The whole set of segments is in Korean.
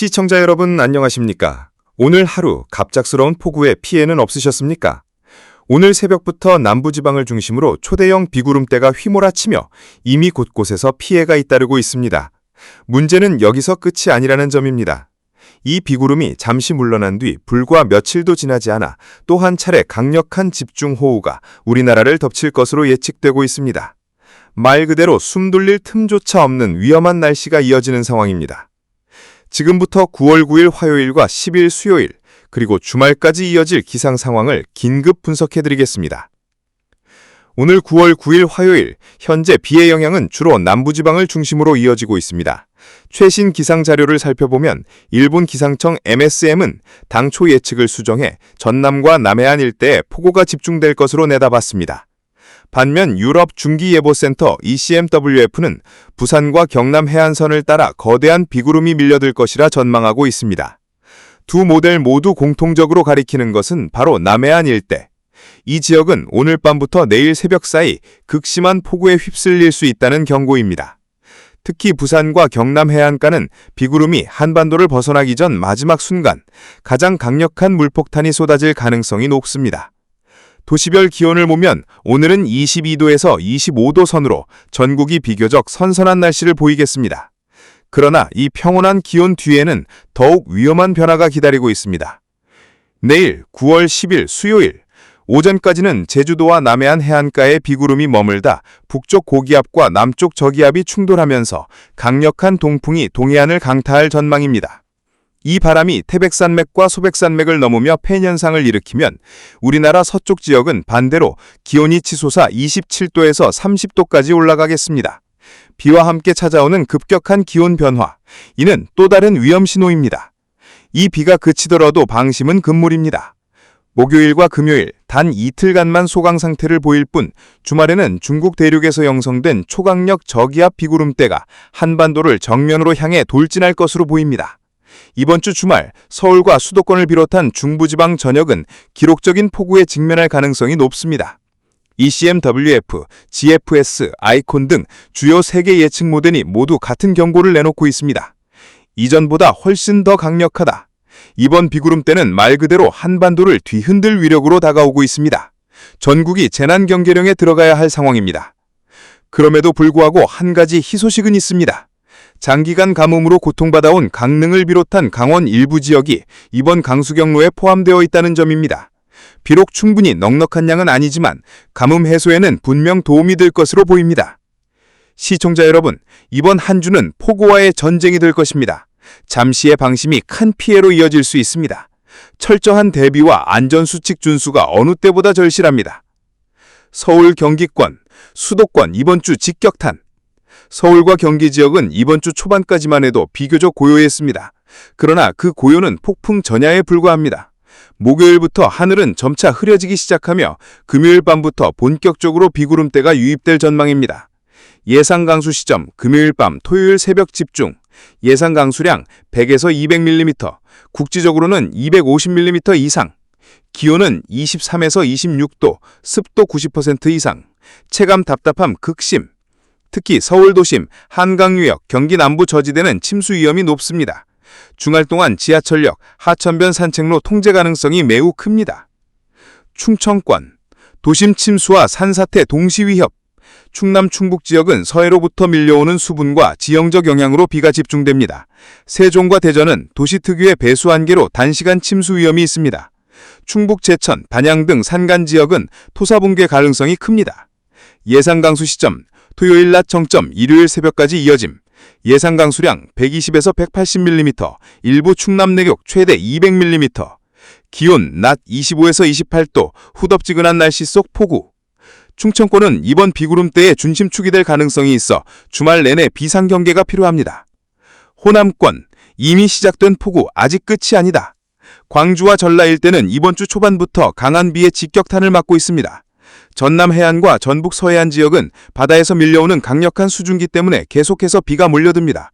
시청자 여러분 안녕하십니까? 오늘 하루 갑작스러운 폭우에 피해는 없으셨습니까? 오늘 새벽부터 남부지방을 중심으로 초대형 비구름대가 휘몰아치며 이미 곳곳에서 피해가 잇따르고 있습니다. 문제는 여기서 끝이 아니라는 점입니다. 이 비구름이 잠시 물러난 뒤 불과 며칠도 지나지 않아 또 한 차례 강력한 집중호우가 우리나라를 덮칠 것으로 예측되고 있습니다. 말 그대로 숨 돌릴 틈조차 없는 위험한 날씨가 이어지는 상황입니다. 지금부터 9월 9일 화요일과 10일 수요일, 그리고 주말까지 이어질 기상 상황을 긴급 분석해드리겠습니다. 오늘 9월 9일 화요일, 현재 비의 영향은 주로 남부지방을 중심으로 이어지고 있습니다. 최신 기상 자료를 살펴보면 일본 기상청 MSM은 당초 예측을 수정해 전남과 남해안 일대에 폭우가 집중될 것으로 내다봤습니다. 반면 유럽 중기예보센터 ECMWF는 부산과 경남 해안선을 따라 거대한 비구름이 밀려들 것이라 전망하고 있습니다. 두 모델 모두 공통적으로 가리키는 것은 바로 남해안 일대. 이 지역은 오늘 밤부터 내일 새벽 사이 극심한 폭우에 휩쓸릴 수 있다는 경고입니다. 특히 부산과 경남 해안가는 비구름이 한반도를 벗어나기 전 마지막 순간 가장 강력한 물폭탄이 쏟아질 가능성이 높습니다. 도시별 기온을 보면 오늘은 22도에서 25도 선으로 전국이 비교적 선선한 날씨를 보이겠습니다. 그러나 이 평온한 기온 뒤에는 더욱 위험한 변화가 기다리고 있습니다. 내일 9월 10일 수요일, 오전까지는 제주도와 남해안 해안가에 비구름이 머물다 북쪽 고기압과 남쪽 저기압이 충돌하면서 강력한 동풍이 동해안을 강타할 전망입니다. 이 바람이 태백산맥과 소백산맥을 넘으며 폐현상을 일으키면 우리나라 서쪽 지역은 반대로 기온이 치솟아 27도에서 30도까지 올라가겠습니다. 비와 함께 찾아오는 급격한 기온 변화, 이는 또 다른 위험 신호입니다. 이 비가 그치더라도 방심은 금물입니다. 목요일과 금요일 단 이틀간만 소강 상태를 보일 뿐 주말에는 중국 대륙에서 형성된 초강력 저기압 비구름대가 한반도를 정면으로 향해 돌진할 것으로 보입니다. 이번 주 주말 서울과 수도권을 비롯한 중부지방 전역은 기록적인 폭우에 직면할 가능성이 높습니다. ECMWF, GFS, 아이콘 등 주요 3개 예측 모델이 모두 같은 경고를 내놓고 있습니다. 이전보다 훨씬 더 강력하다. 이번 비구름대는 말 그대로 한반도를 뒤흔들 위력으로 다가오고 있습니다. 전국이 재난경계령에 들어가야 할 상황입니다. 그럼에도 불구하고 한 가지 희소식은 있습니다. 장기간 가뭄으로 고통받아온 강릉을 비롯한 강원 일부 지역이 이번 강수경로에 포함되어 있다는 점입니다. 비록 충분히 넉넉한 양은 아니지만 가뭄 해소에는 분명 도움이 될 것으로 보입니다. 시청자 여러분, 이번 한 주는 폭우와의 전쟁이 될 것입니다. 잠시의 방심이 큰 피해로 이어질 수 있습니다. 철저한 대비와 안전수칙 준수가 어느 때보다 절실합니다. 서울 경기권, 수도권 이번 주 직격탄. 서울과 경기 지역은 이번 주 초반까지만 해도 비교적 고요했습니다. 그러나 그 고요는 폭풍 전야에 불과합니다. 목요일부터 하늘은 점차 흐려지기 시작하며 금요일 밤부터 본격적으로 비구름대가 유입될 전망입니다. 예상 강수 시점 금요일 밤 토요일 새벽 집중. 예상 강수량 100에서 200mm, 국지적으로는 250mm 이상. 기온은 23에서 26도, 습도 90% 이상. 체감 답답함 극심. 특히 서울 도심, 한강유역, 경기 남부 저지대는 침수 위험이 높습니다. 주말 동안 지하철역, 하천변 산책로 통제 가능성이 매우 큽니다. 충청권, 도심 침수와 산사태 동시 위협. 충남 충북 지역은 서해로부터 밀려오는 수분과 지형적 영향으로 비가 집중됩니다. 세종과 대전은 도시 특유의 배수 한계로 단시간 침수 위험이 있습니다. 충북 제천, 반양 등 산간 지역은 토사 붕괴 가능성이 큽니다. 예상 강수 시점 토요일 낮 정점 일요일 새벽까지 이어짐. 예상 강수량 120에서 180mm, 일부 충남 내륙 최대 200mm. 기온 낮 25에서 28도, 후덥지근한 날씨 속 폭우. 충청권은 이번 비구름대의 중심축이 될 가능성이 있어 주말 내내 비상경계가 필요합니다. 호남권, 이미 시작된 폭우 아직 끝이 아니다. 광주와 전라 일대는 이번 주 초반부터 강한 비의 직격탄을 맞고 있습니다. 전남 해안과 전북 서해안 지역은 바다에서 밀려오는 강력한 수증기 때문에 계속해서 비가 몰려듭니다.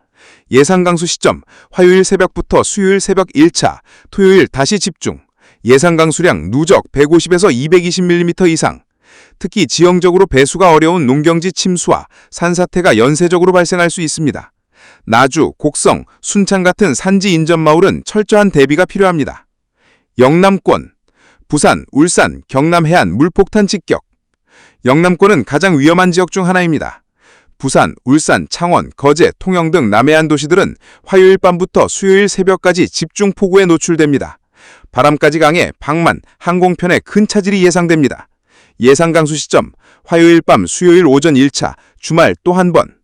예상 강수 시점 화요일 새벽부터 수요일 새벽 1차, 토요일 다시 집중. 예상 강수량 누적 150에서 220mm 이상. 특히 지형적으로 배수가 어려운 농경지 침수와 산사태가 연쇄적으로 발생할 수 있습니다. 나주, 곡성, 순창 같은 산지 인접 마을은 철저한 대비가 필요합니다. 영남권, 부산, 울산, 경남 해안 물폭탄 직격. 영남권은 가장 위험한 지역 중 하나입니다. 부산, 울산, 창원, 거제, 통영 등 남해안 도시들은 화요일 밤부터 수요일 새벽까지 집중 폭우에 노출됩니다. 바람까지 강해 방만, 항공편에 큰 차질이 예상됩니다. 예상 강수 시점, 화요일 밤 수요일 오전 1차, 주말 또 한 번.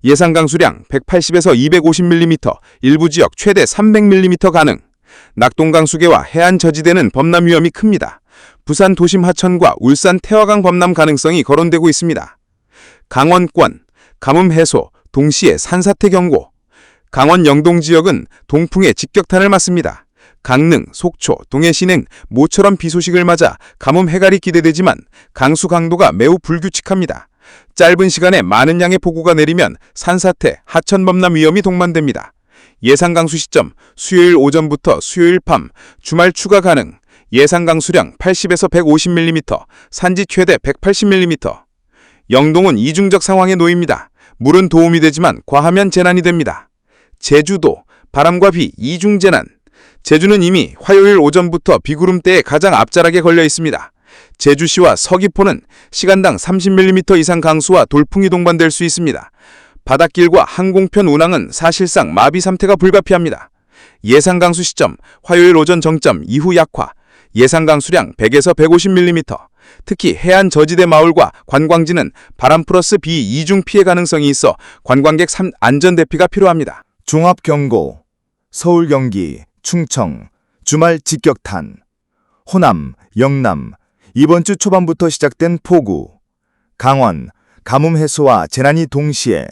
예상 강수량 180에서 250mm, 일부 지역 최대 300mm 가능. 낙동 강수계와 해안 저지대는 범람 위험이 큽니다. 부산 도심 하천과 울산 태화강 범람 가능성이 거론되고 있습니다. 강원권, 가뭄 해소, 동시에 산사태 경고. 강원 영동 지역은 동풍에 직격탄을 맞습니다. 강릉, 속초, 동해시 등 모처럼 비 소식을 맞아 가뭄 해갈이 기대되지만 강수 강도가 매우 불규칙합니다. 짧은 시간에 많은 양의 폭우가 내리면 산사태, 하천 범람 위험이 동반됩니다. 예상 강수 시점, 수요일 오전부터 수요일 밤, 주말 추가 가능. 예상 강수량 80에서 150mm, 산지 최대 180mm. 영동은 이중적 상황에 놓입니다. 물은 도움이 되지만 과하면 재난이 됩니다. 제주도, 바람과 비 이중 재난. 제주는 이미 화요일 오전부터 비구름대에 가장 앞자락에 걸려 있습니다. 제주시와 서귀포는 시간당 30mm 이상 강수와 돌풍이 동반될 수 있습니다. 바닷길과 항공편 운항은 사실상 마비 상태가 불가피합니다. 예상 강수 시점, 화요일 오전 정점 이후 약화. 예상 강수량 100에서 150mm. 특히 해안 저지대 마을과 관광지는 바람 플러스 비 이중 피해 가능성이 있어 관광객 안전 대피가 필요합니다. 종합경고, 서울, 경기, 충청, 주말 직격탄, 호남, 영남, 이번 주 초반부터 시작된 폭우, 강원, 가뭄 해소와 재난이 동시에,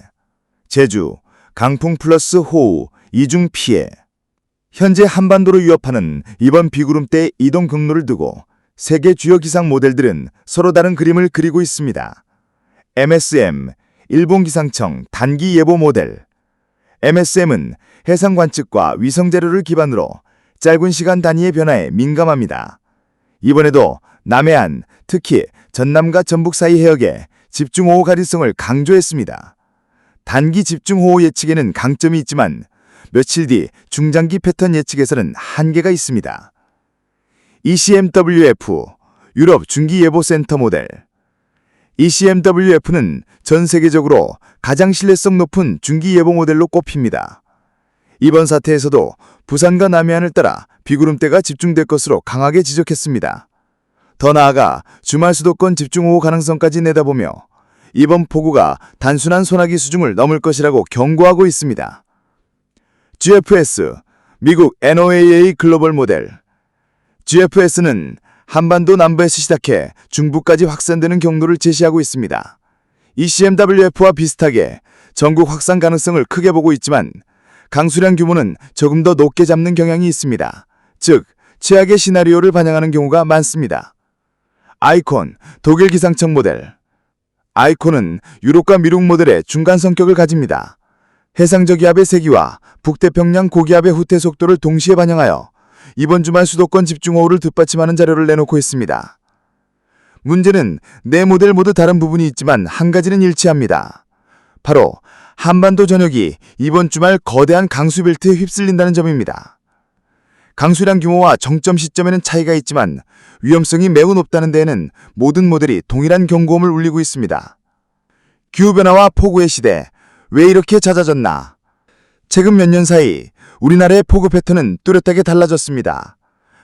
제주, 강풍 플러스 호우, 이중 피해. 현재 한반도를 위협하는 이번 비구름대의 이동 경로를 두고 세계 주요 기상 모델들은 서로 다른 그림을 그리고 있습니다. MSM, 일본 기상청 단기 예보 모델. MSM은 해상 관측과 위성 자료를 기반으로 짧은 시간 단위의 변화에 민감합니다. 이번에도 남해안, 특히 전남과 전북 사이 해역에 집중호우 가능성을 강조했습니다. 단기 집중호우 예측에는 강점이 있지만 며칠 뒤 중장기 패턴 예측에서는 한계가 있습니다. ECMWF, 유럽 중기예보센터 모델. ECMWF는 전 세계적으로 가장 신뢰성 높은 중기예보 모델로 꼽힙니다. 이번 사태에서도 부산과 남해안을 따라 비구름대가 집중될 것으로 강하게 지적했습니다. 더 나아가 주말 수도권 집중호우 가능성까지 내다보며 이번 폭우가 단순한 소나기 수준을 넘을 것이라고 경고하고 있습니다. GFS, 미국 NOAA 글로벌 모델. GFS는 한반도 남부에서 시작해 중부까지 확산되는 경로를 제시하고 있습니다. ECMWF와 비슷하게 전국 확산 가능성을 크게 보고 있지만 강수량 규모는 조금 더 높게 잡는 경향이 있습니다. 즉, 최악의 시나리오를 반영하는 경우가 많습니다. 아이콘, 독일 기상청 모델. 아이콘은 유럽과 미국 모델의 중간 성격을 가집니다. 해상저기압의 세기와 북태평양 고기압의 후퇴 속도를 동시에 반영하여 이번 주말 수도권 집중호우를 뒷받침하는 자료를 내놓고 있습니다. 문제는 네 모델 모두 다른 부분이 있지만 한 가지는 일치합니다. 바로 한반도 전역이 이번 주말 거대한 강수벨트에 휩쓸린다는 점입니다. 강수량 규모와 정점 시점에는 차이가 있지만 위험성이 매우 높다는 데에는 모든 모델이 동일한 경고음을 울리고 있습니다. 기후변화와 폭우의 시대, 왜 이렇게 잦아졌나? 최근 몇 년 사이 우리나라의 폭우 패턴은 뚜렷하게 달라졌습니다.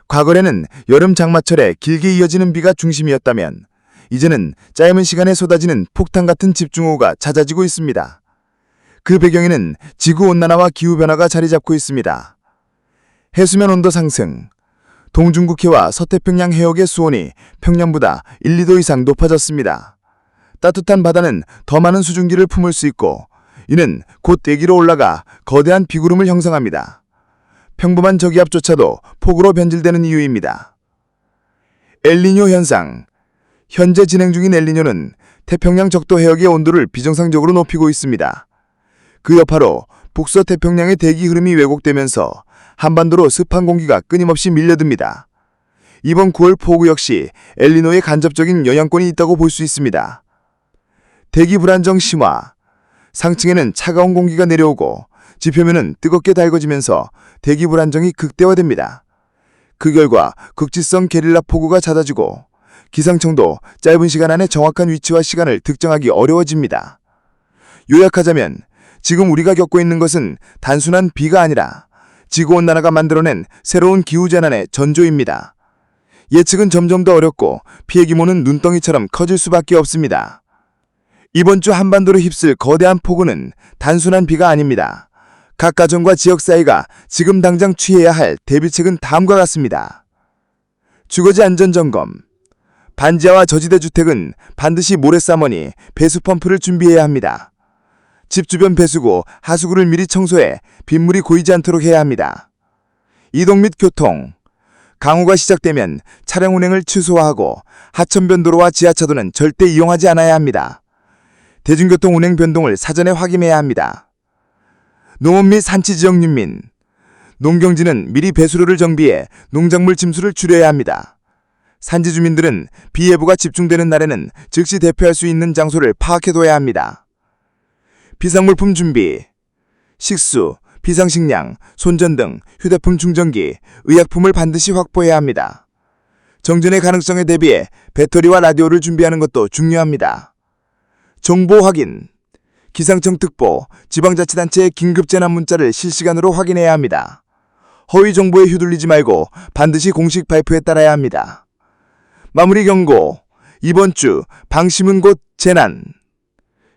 과거에는 여름 장마철에 길게 이어지는 비가 중심이었다면 이제는 짧은 시간에 쏟아지는 폭탄 같은 집중호우가 잦아지고 있습니다. 그 배경에는 지구온난화와 기후변화가 자리 잡고 있습니다. 해수면 온도 상승, 동중국해와 서태평양 해역의 수온이 평년보다 1, 2도 이상 높아졌습니다. 따뜻한 바다는 더 많은 수증기를 품을 수 있고 이는 곧 대기로 올라가 거대한 비구름을 형성합니다. 평범한 저기압조차도 폭우로 변질되는 이유입니다. 엘니뇨 현상. 현재 진행 중인 엘니뇨는 태평양 적도 해역의 온도를 비정상적으로 높이고 있습니다. 그 여파로 북서태평양의 대기 흐름이 왜곡되면서 한반도로 습한 공기가 끊임없이 밀려듭니다. 이번 9월 폭우 역시 엘니뇨의 간접적인 영향권이 있다고 볼 수 있습니다. 대기 불안정 심화. 상층에는 차가운 공기가 내려오고 지표면은 뜨겁게 달궈지면서 대기 불안정이 극대화됩니다. 그 결과 극지성 게릴라 폭우가 잦아지고 기상청도 짧은 시간 안에 정확한 위치와 시간을 특정하기 어려워집니다. 요약하자면 지금 우리가 겪고 있는 것은 단순한 비가 아니라 지구온난화가 만들어낸 새로운 기후재난의 전조입니다. 예측은 점점 더 어렵고 피해 규모는 눈덩이처럼 커질 수밖에 없습니다. 이번 주 한반도를 휩쓸 거대한 폭우는 단순한 비가 아닙니다. 각 가정과 지역 사회가 지금 당장 취해야 할 대비책은 다음과 같습니다. 주거지 안전점검. 반지하와 저지대 주택은 반드시 모래사머니, 배수펌프를 준비해야 합니다. 집 주변 배수구, 하수구를 미리 청소해 빗물이 고이지 않도록 해야 합니다. 이동 및 교통. 강우가 시작되면 차량 운행을 취소하고 하천변도로와 지하차도는 절대 이용하지 않아야 합니다. 대중교통 운행 변동을 사전에 확인해야 합니다. 농업 및 산지 지역 윤민. 농경지는 미리 배수로를 정비해 농작물 침수를 줄여야 합니다. 산지 주민들은 비 예보가 집중되는 날에는 즉시 대피할 수 있는 장소를 파악해둬야 합니다. 비상물품 준비. 식수, 비상식량, 손전 등 휴대폰 충전기, 의약품을 반드시 확보해야 합니다. 정전의 가능성에 대비해 배터리와 라디오를 준비하는 것도 중요합니다. 정보 확인. 기상청 특보, 지방자치단체의 긴급재난 문자를 실시간으로 확인해야 합니다. 허위 정보에 휘둘리지 말고 반드시 공식 발표에 따라야 합니다. 마무리 경고. 이번 주 방심은 곧 재난.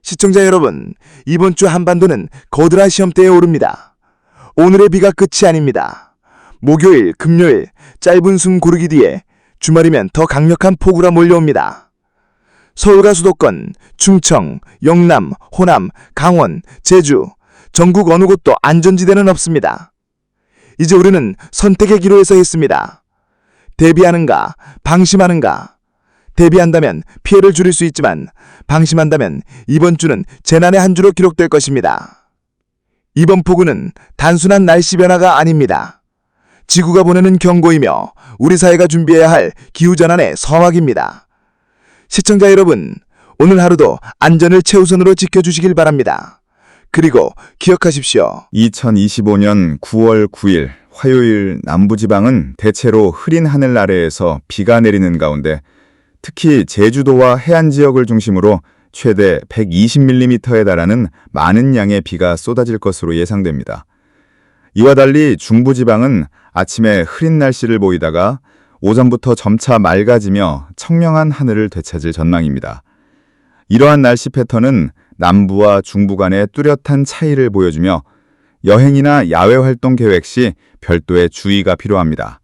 시청자 여러분, 이번 주 한반도는 거드란 시험대에 오릅니다. 오늘의 비가 끝이 아닙니다. 목요일, 금요일 짧은 숨 고르기 뒤에 주말이면 더 강력한 폭우가 몰려옵니다. 서울과 수도권, 충청, 영남, 호남, 강원, 제주, 전국 어느 곳도 안전지대는 없습니다. 이제 우리는 선택의 기로에 서 있습니다. 대비하는가, 방심하는가. 대비한다면 피해를 줄일 수 있지만 방심한다면 이번 주는 재난의 한 주로 기록될 것입니다. 이번 폭우는 단순한 날씨 변화가 아닙니다. 지구가 보내는 경고이며 우리 사회가 준비해야 할 기후전환의 서막입니다. 시청자 여러분, 오늘 하루도 안전을 최우선으로 지켜주시길 바랍니다. 그리고 기억하십시오. 2025년 9월 9일 화요일 남부지방은 대체로 흐린 하늘 아래에서 비가 내리는 가운데 특히 제주도와 해안 지역을 중심으로 최대 120mm에 달하는 많은 양의 비가 쏟아질 것으로 예상됩니다. 이와 달리 중부지방은 아침에 흐린 날씨를 보이다가 오전부터 점차 맑아지며 청명한 하늘을 되찾을 전망입니다. 이러한 날씨 패턴은 남부와 중부 간의 뚜렷한 차이를 보여주며 여행이나 야외 활동 계획 시 별도의 주의가 필요합니다.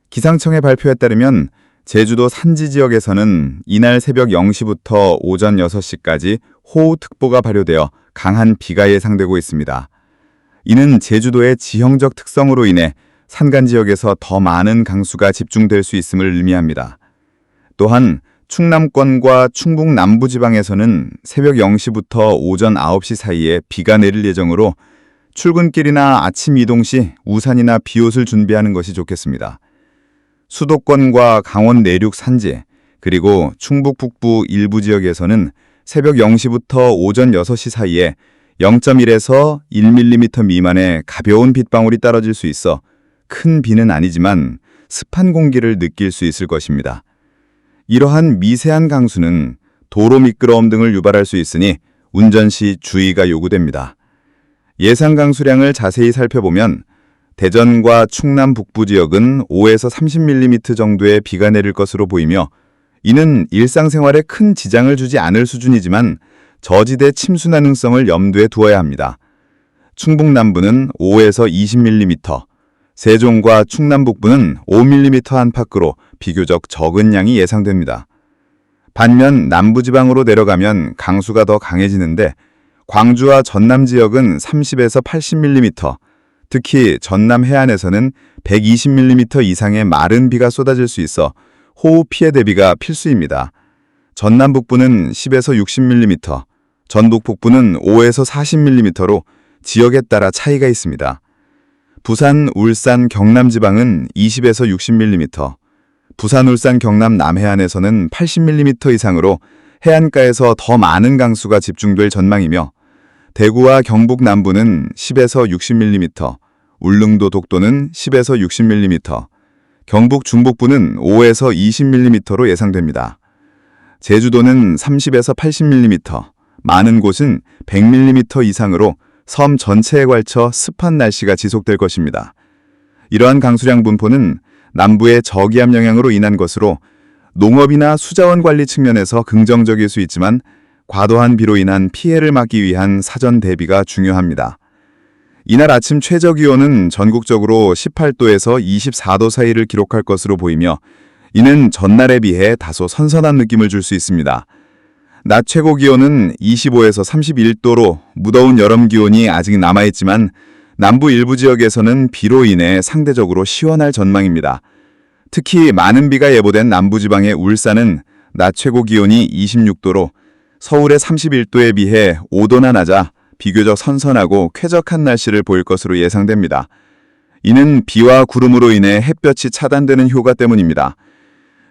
기상청의 발표에 따르면 제주도 산지 지역에서는 이날 새벽 0시부터 오전 6시까지 호우특보가 발효되어 강한 비가 예상되고 있습니다. 이는 제주도의 지형적 특성으로 인해 산간 지역에서 더 많은 강수가 집중될 수 있음을 의미합니다. 또한 충남권과 충북 남부지방에서는 새벽 0시부터 오전 9시 사이에 비가 내릴 예정으로 출근길이나 아침 이동 시 우산이나 비옷을 준비하는 것이 좋겠습니다. 수도권과 강원 내륙 산지, 그리고 충북 북부 일부 지역에서는 새벽 0시부터 오전 6시 사이에 0.1에서 1mm 미만의 가벼운 빗방울이 떨어질 수 있어 큰 비는 아니지만 습한 공기를 느낄 수 있을 것입니다. 이러한 미세한 강수는 도로 미끄러움 등을 유발할 수 있으니 운전 시 주의가 요구됩니다. 예상 강수량을 자세히 살펴보면 대전과 충남 북부 지역은 5에서 30mm 정도의 비가 내릴 것으로 보이며 이는 일상생활에 큰 지장을 주지 않을 수준이지만 저지대 침수 가능성을 염두에 두어야 합니다. 충북 남부는 5에서 20mm, 세종과 충남 북부는 5mm 안팎으로 비교적 적은 양이 예상됩니다. 반면 남부지방으로 내려가면 강수가 더 강해지는데 광주와 전남 지역은 30에서 80mm, 특히 전남 해안에서는 120mm 이상의 마른 비가 쏟아질 수 있어 호우 피해 대비가 필수입니다. 전남 북부는 10에서 60mm, 전북 북부는 5에서 40mm로 지역에 따라 차이가 있습니다. 부산, 울산, 경남 지방은 20에서 60mm, 부산, 울산, 경남 남해안에서는 80mm 이상으로 해안가에서 더 많은 강수가 집중될 전망이며 대구와 경북 남부는 10에서 60mm, 울릉도 독도는 10에서 60mm, 경북 중북부는 5에서 20mm로 예상됩니다. 제주도는 30에서 80mm, 많은 곳은 100mm 이상으로 섬 전체에 걸쳐 습한 날씨가 지속될 것입니다. 이러한 강수량 분포는 남부의 저기압 영향으로 인한 것으로 농업이나 수자원 관리 측면에서 긍정적일 수 있지만 과도한 비로 인한 피해를 막기 위한 사전 대비가 중요합니다. 이날 아침 최저기온은 전국적으로 18도에서 24도 사이를 기록할 것으로 보이며 이는 전날에 비해 다소 선선한 느낌을 줄 수 있습니다. 낮 최고 기온은 25에서 31도로 무더운 여름 기온이 아직 남아있지만 남부 일부 지역에서는 비로 인해 상대적으로 시원할 전망입니다. 특히 많은 비가 예보된 남부지방의 울산은 낮 최고 기온이 26도로 서울의 31도에 비해 5도나 낮아 비교적 선선하고 쾌적한 날씨를 보일 것으로 예상됩니다. 이는 비와 구름으로 인해 햇볕이 차단되는 효과 때문입니다.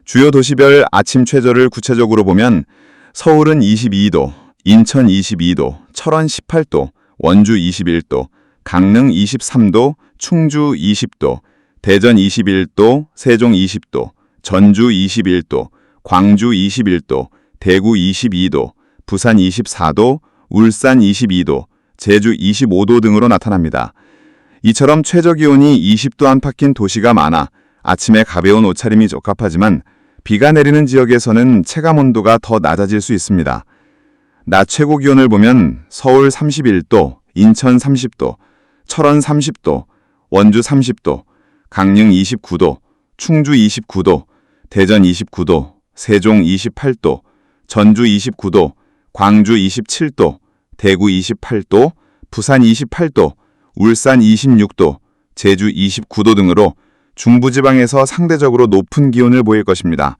주요 도시별 아침 최저를 구체적으로 보면 서울은 22도, 인천 22도, 철원 18도, 원주 21도, 강릉 23도, 충주 20도, 대전 21도, 세종 20도, 전주 21도, 광주 21도, 대구 22도, 부산 24도, 울산 22도, 제주 25도 등으로 나타납니다. 이처럼 최저기온이 20도 안팎인 도시가 많아 아침에 가벼운 옷차림이 적합하지만 비가 내리는 지역에서는 체감온도가 더 낮아질 수 있습니다. 낮 최고 기온을 보면 서울 31도, 인천 30도, 철원 30도, 원주 30도, 강릉 29도, 충주 29도, 대전 29도, 세종 28도, 전주 29도, 광주 27도, 대구 28도, 부산 28도, 울산 26도, 제주 29도 등으로 중부지방에서 상대적으로 높은 기온을 보일 것입니다.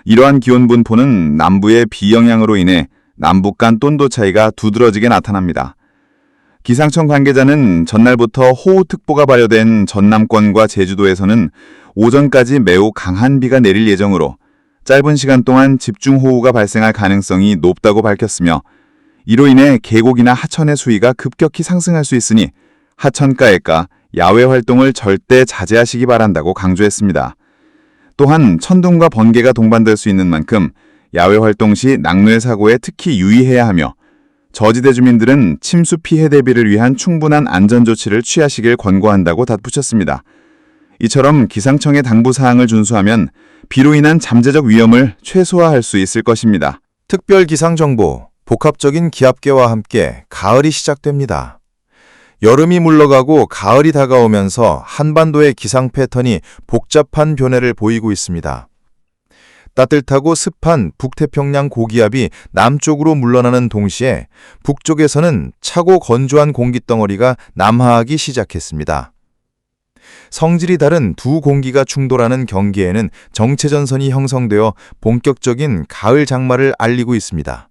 이러한 기온 분포는 남부의 비영향으로 인해 남북 간 온도 차이가 두드러지게 나타납니다. 기상청 관계자는 전날부터 호우특보가 발효된 전남권과 제주도에서는 오전까지 매우 강한 비가 내릴 예정으로 짧은 시간 동안 집중호우가 발생할 가능성이 높다고 밝혔으며 이로 인해 계곡이나 하천의 수위가 급격히 상승할 수 있으니 하천가에가 야외 활동을 절대 자제하시기 바란다고 강조했습니다. 또한 천둥과 번개가 동반될 수 있는 만큼 야외 활동 시 낙뢰 사고에 특히 유의해야 하며 저지대 주민들은 침수 피해 대비를 위한 충분한 안전조치를 취하시길 권고한다고 덧붙였습니다. 이처럼 기상청의 당부사항을 준수하면 비로 인한 잠재적 위험을 최소화할 수 있을 것입니다. 특별 기상정보, 복합적인 기압계와 함께 가을이 시작됩니다. 여름이 물러가고 가을이 다가오면서 한반도의 기상 패턴이 복잡한 변해를 보이고 있습니다. 따뜻하고 습한 북태평양 고기압이 남쪽으로 물러나는 동시에 북쪽에서는 차고 건조한 공기덩어리가 남하하기 시작했습니다. 성질이 다른 두 공기가 충돌하는 경계에는 정체전선이 형성되어 본격적인 가을 장마를 알리고 있습니다.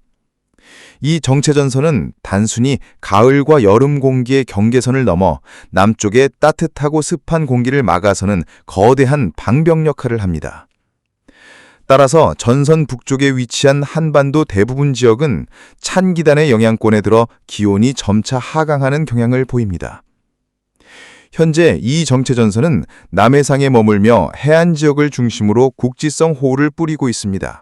이 정체전선은 단순히 가을과 여름 공기의 경계선을 넘어 남쪽의 따뜻하고 습한 공기를 막아서는 거대한 방벽 역할을 합니다. 따라서 전선 북쪽에 위치한 한반도 대부분 지역은 찬 기단의 영향권에 들어 기온이 점차 하강하는 경향을 보입니다. 현재 이 정체전선은 남해상에 머물며 해안 지역을 중심으로 국지성 호우를 뿌리고 있습니다.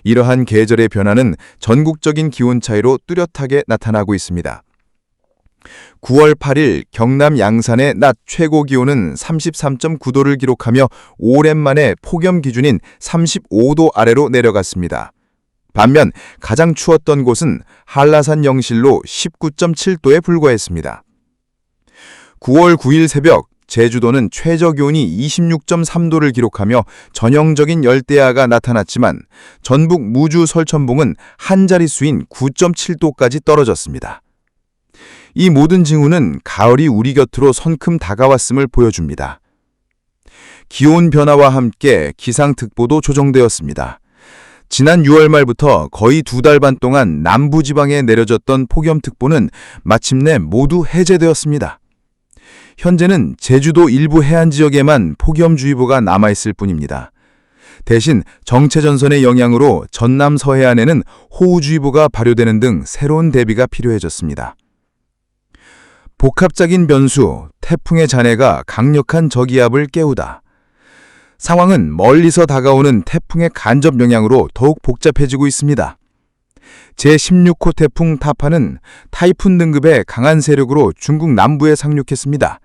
이러한 계절의 변화는 전국적인 기온 차이로 뚜렷하게 나타나고 있습니다. 9월 8일 경남 양산의 낮 최고 기온은 33.9도를 기록하며 오랜만에 폭염 기준인 35도 아래로 내려갔습니다. 반면 가장 추웠던 곳은 한라산 영실로 19.7도에 불과했습니다. 9월 9일 새벽 제주도는 최저기온이 26.3도를 기록하며 전형적인 열대야가 나타났지만 전북 무주 설천봉은 한 자릿수인 9.7도까지 떨어졌습니다. 이 모든 징후는 가을이 우리 곁으로 성큼 다가왔음을 보여줍니다. 기온 변화와 함께 기상특보도 조정되었습니다. 지난 6월 말부터 거의 2달 반 동안 남부지방에 내려졌던 폭염특보는 마침내 모두 해제되었습니다. 현재는 제주도 일부 해안 지역에만 폭염주의보가 남아있을 뿐입니다. 대신 정체전선의 영향으로 전남 서해안에는 호우주의보가 발효되는 등 새로운 대비가 필요해졌습니다. 복합적인 변수, 태풍의 잔해가 강력한 저기압을 깨우다. 상황은 멀리서 다가오는 태풍의 간접 영향으로 더욱 복잡해지고 있습니다. 제16호 태풍 타파는 타이푼 등급의 강한 세력으로 중국 남부에 상륙했습니다.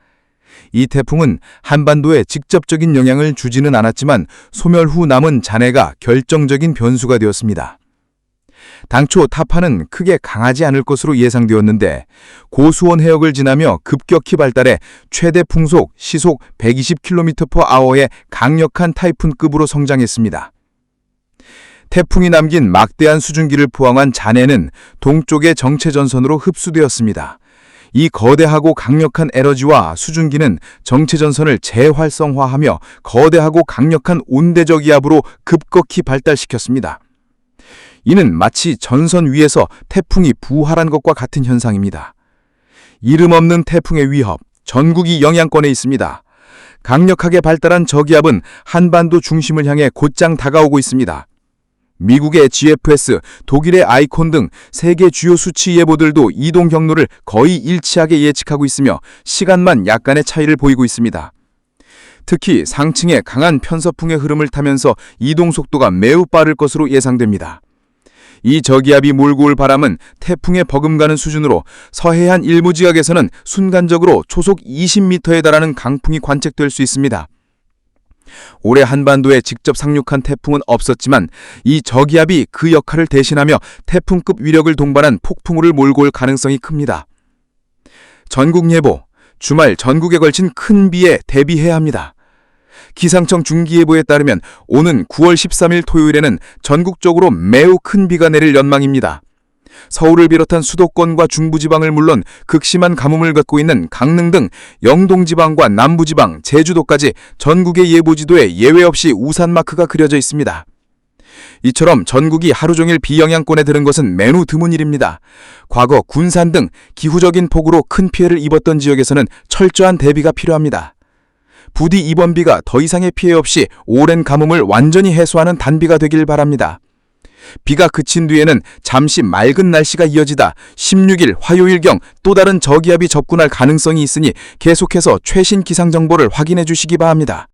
이 태풍은 한반도에 직접적인 영향을 주지는 않았지만 소멸 후 남은 잔해가 결정적인 변수가 되었습니다. 당초 타파는 크게 강하지 않을 것으로 예상되었는데 고수온 해역을 지나며 급격히 발달해 최대 풍속 시속 120km/h의 강력한 타이푼급으로 성장했습니다. 태풍이 남긴 막대한 수증기를 포항한 잔해는 동쪽의 정체전선으로 흡수되었습니다. 이 거대하고 강력한 에너지와 수증기는 정체전선을 재활성화하며 거대하고 강력한 온대저기압으로 급격히 발달시켰습니다. 이는 마치 전선 위에서 태풍이 부활한 것과 같은 현상입니다. 이름 없는 태풍의 위협, 전국이 영향권에 있습니다. 강력하게 발달한 저기압은 한반도 중심을 향해 곧장 다가오고 있습니다. 미국의 GFS, 독일의 아이콘 등 세계 주요 수치 예보들도 이동 경로를 거의 일치하게 예측하고 있으며 시간만 약간의 차이를 보이고 있습니다. 특히 상층의 강한 편서풍의 흐름을 타면서 이동 속도가 매우 빠를 것으로 예상됩니다. 이 저기압이 몰고 올 바람은 태풍에 버금가는 수준으로 서해안 일부 지역에서는 순간적으로 초속 20m에 달하는 강풍이 관측될 수 있습니다. 올해 한반도에 직접 상륙한 태풍은 없었지만 이 저기압이 그 역할을 대신하며 태풍급 위력을 동반한 폭풍우를 몰고 올 가능성이 큽니다. 전국 예보, 주말 전국에 걸친 큰 비에 대비해야 합니다. 기상청 중기예보에 따르면 오는 9월 13일 토요일에는 전국적으로 매우 큰 비가 내릴 전망입니다. 서울을 비롯한 수도권과 중부지방을 물론 극심한 가뭄을 겪고 있는 강릉 등 영동지방과 남부지방, 제주도까지 전국의 예보지도에 예외 없이 우산 마크가 그려져 있습니다. 이처럼 전국이 하루 종일 비영향권에 들은 것은 매우 드문 일입니다. 과거 군산 등 기후적인 폭우로 큰 피해를 입었던 지역에서는 철저한 대비가 필요합니다. 부디 이번 비가 더 이상의 피해 없이 오랜 가뭄을 완전히 해소하는 단비가 되길 바랍니다. 비가 그친 뒤에는 잠시 맑은 날씨가 이어지다 16일 화요일경 또 다른 저기압이 접근할 가능성이 있으니 계속해서 최신 기상 정보를 확인해 주시기 바랍니다.